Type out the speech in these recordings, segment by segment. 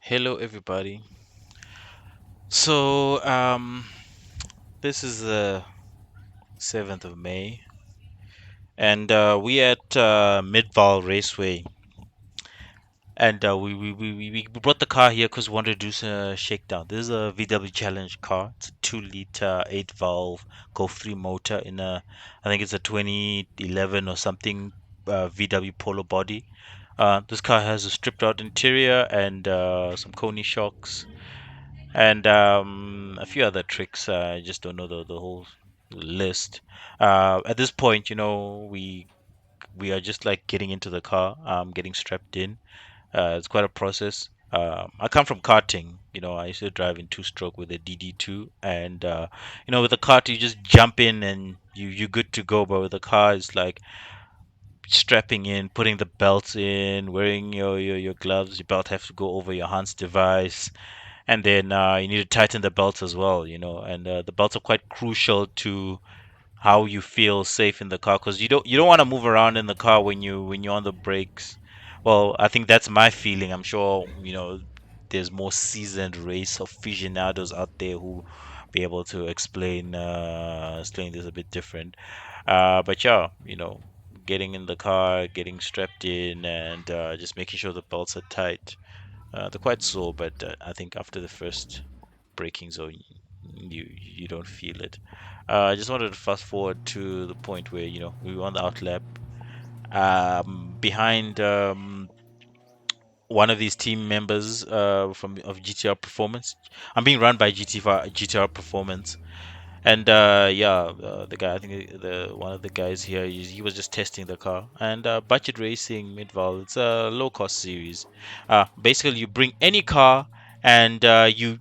Hello, everybody. So, this is the 7th of May, and we at Midvaal Raceway, and we brought the car here because we wanted to do some shakedown. This is a VW Challenge car. It's a 2-liter, 8-valve Golf 3 motor in I think it's a 2011 or something VW Polo body. This car has a stripped out interior and some Coney shocks and a few other tricks. I just don't know the whole list. At this point, we are just like getting into the car, getting strapped in. It's quite a process. I come from karting. I used to drive in two-stroke with a DD2, and with the kart you just jump in and you're good to go. But with the car, it's like strapping in, putting the belts in, wearing your gloves. Your belt have to go over your Hans device, and then you need to tighten the belts as well, and the belts are quite crucial to how you feel safe in the car because you don't want to move around in the car when you're on the brakes. Well, I think that's my feeling. I'm sure there's more seasoned race aficionados out there who be able to explain this a bit different. But yeah, getting in the car, getting strapped in, and just making sure the belts are tight. They're quite sore, but I think after the first braking zone, you don't feel it. I just wanted to fast forward to the point where we were on the outlap, behind one of these team members from of GTR Performance. I'm being run by GTR Performance, and yeah, the guy, I think the one of the guys here, he was just testing the car. And budget racing Midval, it's a low cost series. Basically, you bring any car and you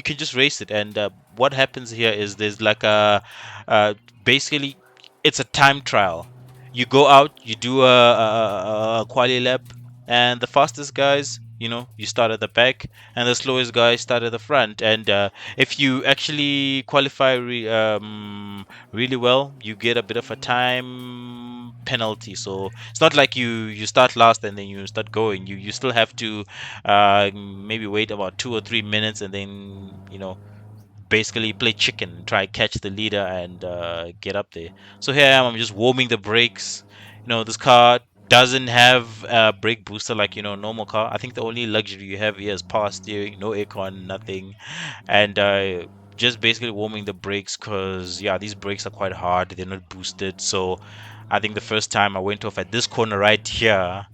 can just race it. And what happens here is there's like basically it's a time trial. You go out, you do a quali lap, and the fastest guys, you start at the back, and the slowest guys start at the front. And if you actually qualify really well, you get a bit of a time penalty. So it's not like you start last and then you start going. You still have to maybe wait about 2 or 3 minutes and then basically play chicken, try catch the leader and get up there. So here I am. I'm just warming the brakes. This car doesn't have a brake booster like normal car. I think the only luxury you have here is power steering, no aircon, nothing, and just basically warming the brakes because yeah, these brakes are quite hard. They're not boosted. So I think the first time I went off at this corner right here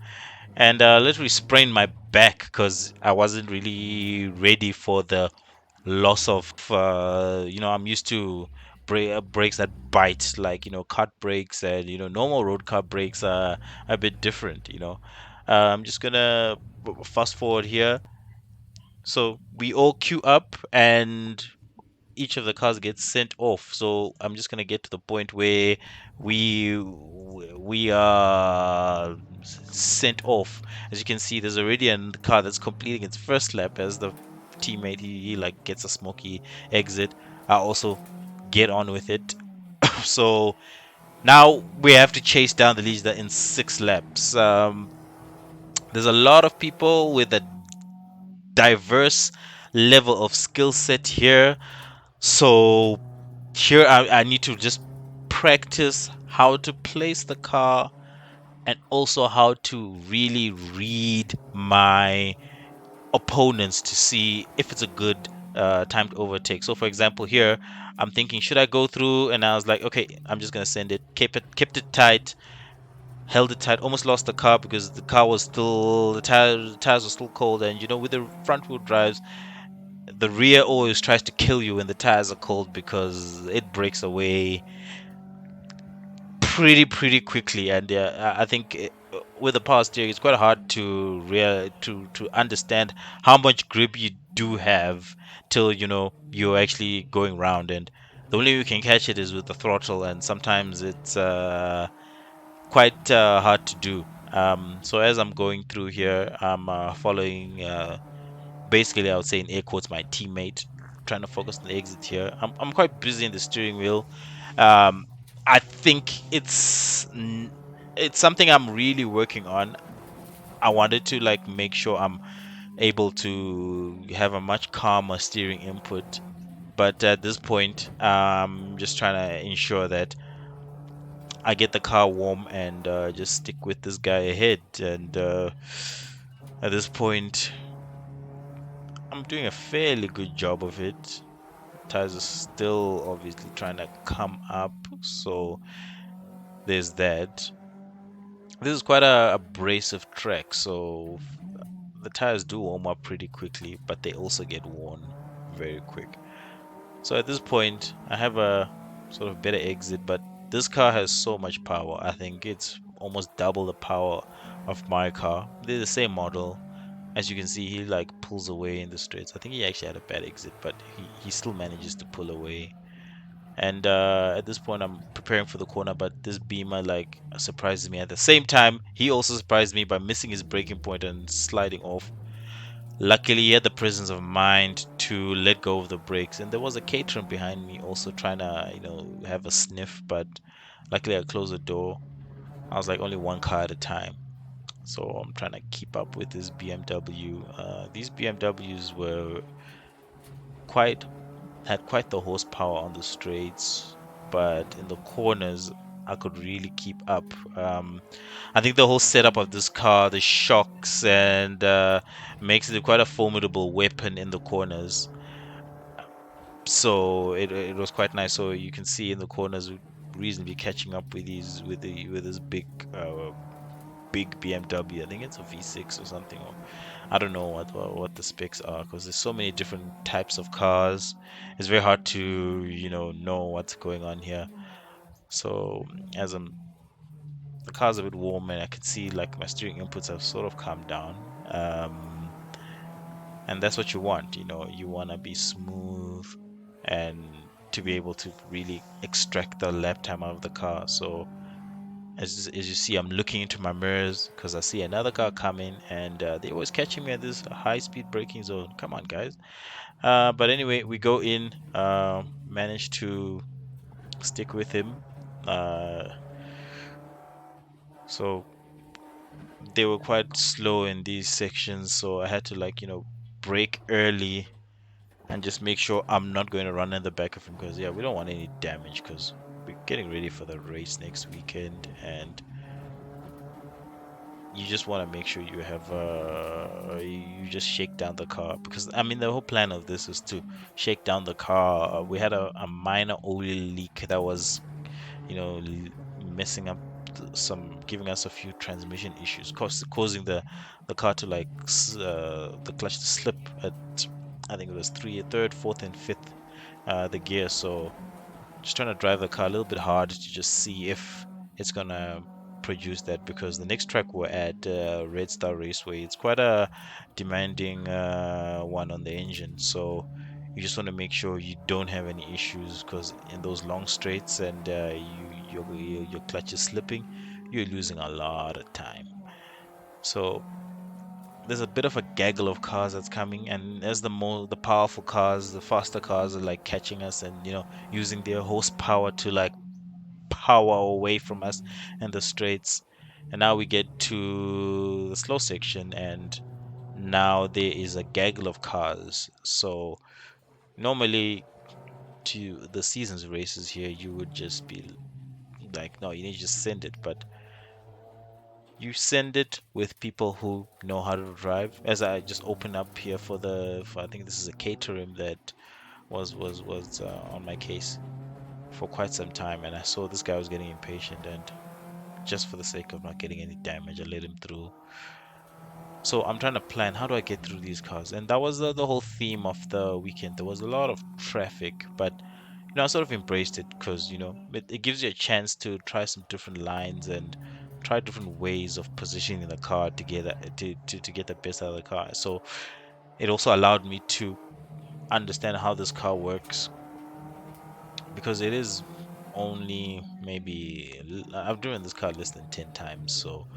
and literally sprained my back because I wasn't really ready for the loss of I'm used to brakes that bite, like kart brakes, and normal road car brakes are a bit different. I'm just gonna fast forward here. So we all queue up and each of the cars gets sent off. So I'm just gonna get to the point where we are sent off. As you can see, there's already a car that's completing its first lap as the teammate. He like gets a smoky exit. I also get on with it. So now we have to chase down the leader in 6 laps. There's a lot of people with a diverse level of skill set here. So here I need to just practice how to place the car and also how to really read my opponents to see if it's a good time to overtake. So for example here I'm thinking, should I go through? And I was like, okay, I'm just gonna send it, kept it tight, held it tight, almost lost the car because the car was still, the tires were still cold. And with the front wheel drives, the rear always tries to kill you when the tires are cold because it breaks away pretty quickly. And I think with the power steering, it's quite hard to understand how much grip you do have till you're actually going round. And the only way you can catch it is with the throttle, and sometimes it's quite hard to do. So as I'm going through here, I'm following. Basically, I would say in air quotes, my teammate, trying to focus on the exit here. I'm quite busy in the steering wheel. Um, I think it's something I'm really working on. I wanted to like make sure I'm able to have a much calmer steering input. But at this point, I'm just trying to ensure that I get the car warm and just stick with this guy ahead. And at this point, I'm doing a fairly good job of it. Tires are still obviously trying to come up, so there's that. This is quite a abrasive track, so the tires do warm up pretty quickly, but they also get worn very quick. So at this point, I have a sort of better exit, but this car has so much power. I think it's almost double the power of my car. They're the same model. As you can see, he like pulls away in the straights. I think he actually had a bad exit, but he still manages to pull away. And at this point, I'm preparing for the corner, but this Beamer like surprises me. At the same time, he also surprised me by missing his braking point and sliding off. Luckily, he had the presence of mind to let go of the brakes, and there was a caterer behind me also trying to, have a sniff. But luckily, I closed the door. I was like only one car at a time, so I'm trying to keep up with this BMW. These BMWs were quite had quite the horsepower on the straights, but in the corners, I could really keep up. I think the whole setup of this car, the shocks, and makes it quite a formidable weapon in the corners. So it was quite nice. So you can see in the corners, reasonably catching up with these with this big BMW. I think it's a V6 or something. Or I don't know what the specs are because there's so many different types of cars. It's very hard to know what's going on here. So as the car's a bit warm and I could see like my steering inputs have sort of calmed down. And that's what you want. You want to be smooth and to be able to really extract the lap time out of the car. So as you see, I'm looking into my mirrors because I see another car coming, and they're always catching me at this high speed braking zone. Come on, guys. But anyway, we go in, manage to stick with him. Uh, so they were quite slow in these sections, so I had to brake early and just make sure I'm not going to run in the back of him because yeah, we don't want any damage because we're getting ready for the race next weekend, and you just want to make sure you have you just shake down the car because I mean the whole plan of this is to shake down the car. We had a minor oil leak that was messing up some, giving us a few transmission issues, causing the car to the clutch to slip at, I think it was third, fourth, and fifth the gear. So just trying to drive the car a little bit hard to just see if it's gonna produce that, because the next track we're at, Red Star Raceway, it's quite a demanding one on the engine. So you just want to make sure you don't have any issues, because in those long straights and your clutch is slipping, you're losing a lot of time. So there's a bit of a gaggle of cars that's coming, and as the powerful cars, the faster cars are like catching us and using their horsepower to like power away from us in the straights. And now we get to the slow section, and now there is a gaggle of cars. So normally to the seasons races here, you would just be like, no, you need to just send it. But you send it with people who know how to drive. As I just open up here for I think this is a catering that was on my case for quite some time, and I saw this guy was getting impatient, and just for the sake of not getting any damage, I let him through. So I'm trying to plan, how do I get through these cars? And that was the whole theme of the weekend. There was a lot of traffic, but I sort of embraced it because it gives you a chance to try some different lines and try different ways of positioning the car to get the best out of the car. So it also allowed me to understand how this car works, because it is only maybe I've driven this car less than 10 times, so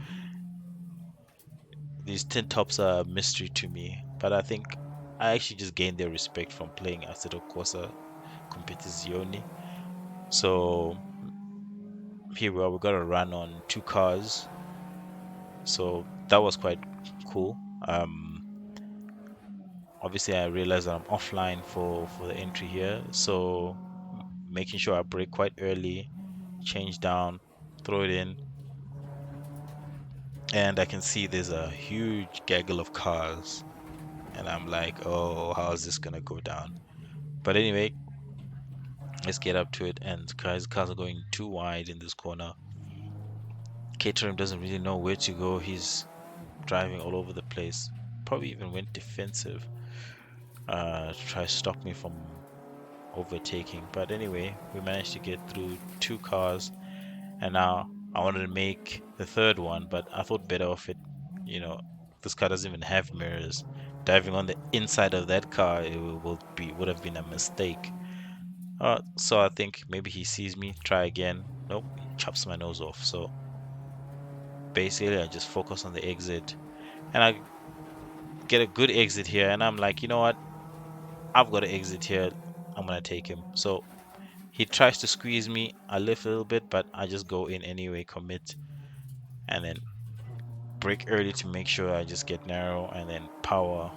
these tin tops are a mystery to me. But I think I actually just gained their respect from playing Assetto Corsa Competizione. So here we are, we got a run on two cars, so that was quite cool. Obviously, I realized that I'm offline for the entry here, so making sure I brake quite early, change down, throw it in, and I can see there's a huge gaggle of cars, and I'm like, oh, how is this gonna go down? But anyway, let's get up to it. And cars are going too wide in this corner. Caterham doesn't really know where to go. He's driving all over the place. Probably even went defensive to try to stop me from overtaking. But anyway, we managed to get through two cars, and now I wanted to make the third one, but I thought better of it. You know, this car doesn't even have mirrors. Diving on the inside of that car, it would have been a mistake. So I think maybe he sees me, try again. Nope, he chops my nose off. So basically, I just focus on the exit, and I get a good exit here. And I'm like, you know what? I've got to exit here. I'm gonna take him. So he tries to squeeze me. I lift a little bit, but I just go in anyway, commit, and then brake early to make sure I just get narrow, and then power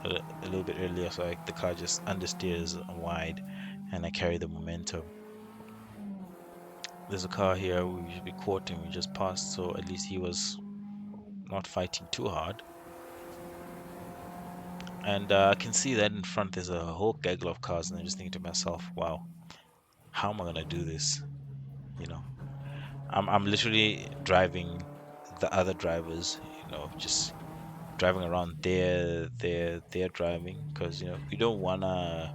a little bit earlier so the car just understeers wide, and I carry the momentum. There's a car here we should be caught and we just passed, so at least he was not fighting too hard. And I can see that in front there's a whole gaggle of cars, and I'm just thinking to myself, wow, how am I gonna do this? You know, I'm literally driving the other drivers, just driving around their driving, because we don't wanna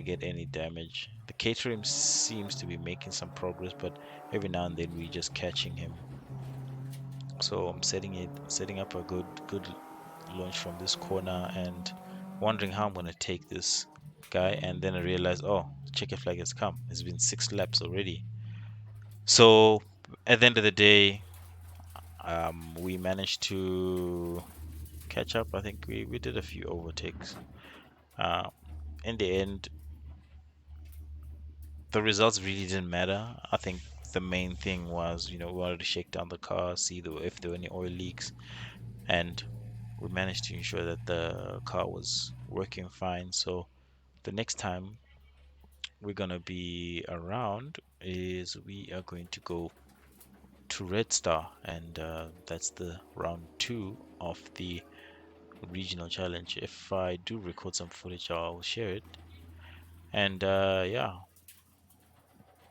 get any damage. The catering seems to be making some progress, but every now and then we just catching him. So I'm setting up a good launch from this corner and wondering how I'm gonna take this guy, and then I realize, oh, the checker flag has come. It's been 6 laps already. So at the end of the day, we managed to catch up. I think we did a few overtakes. Uh, in the end, the results really didn't matter. I think the main thing was, we wanted to shake down the car, see if there were any oil leaks, and we managed to ensure that the car was working fine. So the next time we're gonna be around is we are going to go to Red Star, and that's the round two of the regional challenge. If I do record some footage, I'll share it. And yeah,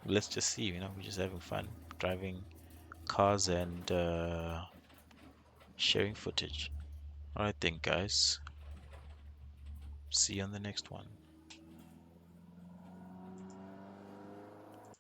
let's just see. We're just having fun driving cars and sharing footage. All right, then, guys. See you on the next one.